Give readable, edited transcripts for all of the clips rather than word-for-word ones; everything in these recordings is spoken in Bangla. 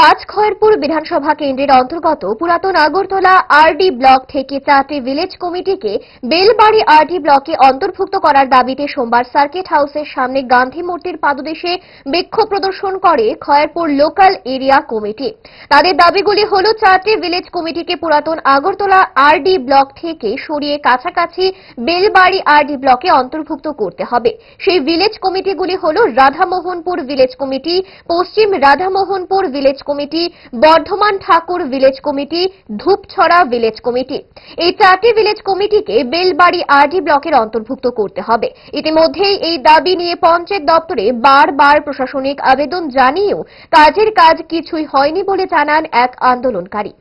পাঁচখয়েরপুর বিধানসভা কেন্দ্রের অন্তর্গত পুরাতন আগরতলা আরডি ব্লক থেকে 4টি ভিলেজ কমিটিকে বেলবাড়ি আরডি ব্লকে অন্তর্ভুক্ত করার দাবিতে সোমবার সার্কিট হাউসের সামনে গান্ধী মূর্তির পাদদেশে বিক্ষোভ প্রদর্শন করে খয়েরপুর লোকাল এরিয়া কমিটি। তাদের দাবিগুলি হল 4টি ভিলেজ কমিটিকে পুরাতন আগরতলা আরডি ব্লক থেকে সরিয়ে কাছাকাছি বেলবাড়ি আরডি ব্লকে অন্তর্ভুক্ত করতে হবে। সেই ভিলেজ কমিটিগুলি হল রাধামোহনপুর ভিলেজ কমিটি, পশ্চিম রাধামোহনপুর ভিলেজ কমিটি, বর্ধমান ঠাকুর ভিলেজ কমিটি, ধূপছড়া ভিলেজ কমিটি। এই 4টি ভিলেজ কমিটিকে বেলবাড়ি আরডি ব্লকের অন্তর্ভুক্ত করতে হবে। ইতিমধ্যেই এই দাবি নিয়ে পঞ্চায়েত দপ্তরে বারবার প্রশাসনিক আবেদন জানিয়েও কাজের কাজ কিছুই হয়নি বলে জানান এক আন্দোলনকারী।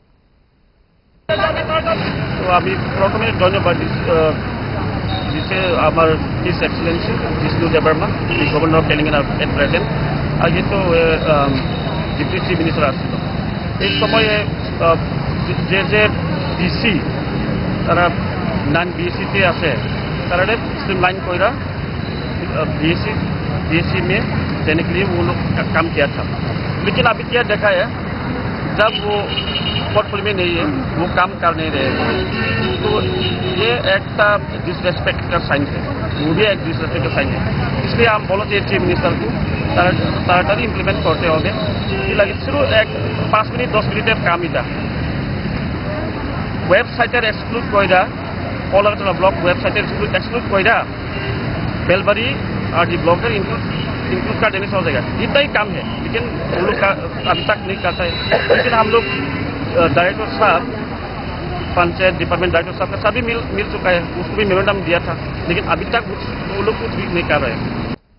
তো আমি প্রথমে ধন্যবাদ দিতে আমার His Excellency Jishnu Dev Varma, the governor of Telangana at present, আর যেহেতু ডিপুটি চিফ মিনিস্টার আসছিল এই সময়ে যে ডিসি তারা নন बीएससी আছে তারা स्ट्रीमलाइन करा बीएससी में देने के लिए वो लोग काम किया था। लेकिन अभी क्या देखा है, जब वो पोर्टफोलियो में नहीं है वो काम कर नहीं रहे, तो ये एक डिसरेस्पेक्ट का साइन है, वो भी एक डिसरेस्पेक्ट का साइन है। इसलिए हम बोलो चाहिए चीफ मिनिस्टर को ताड़ाताड़ी इम्प्लीमेंट करते होंगे। लगे सिर्फ एक 5 मिनट 10 मिनटेर काम এটা ওয়েবসাইটের এক্সক্লুড কইরা কলারতলা ব্লক ওয়েবসাইটের এক্সক্লুড কইরা बेलबाड़ी आरडी ब्लॉक इंक्लूड कर देने सौ जाएगा, इतना ही काम है। लेकिन वो लोग अभी तक नहीं करता है। लेकिन हम लोग डायरेक्टर साहब, पंचायत डिपार्टमेंट डायरेक्टर साहब का सभी मिल चुका है, उसको भी मेमोरेंडम दिया था, लेकिन अभी तक वो लोग कुछ भी नहीं कर रहे हैं।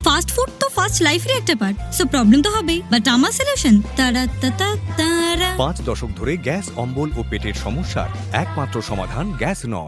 ফাস্ট ফুড তো ফাস্ট লাইফের একটা পার্ট, সো প্রবলেম তো হবেই, বাট আমার সলিউশন তারা তারা 5 দশক ধরে গ্যাস অম্বল ও পেটের সমস্যার একমাত্র সমাধান গ্যাস নল।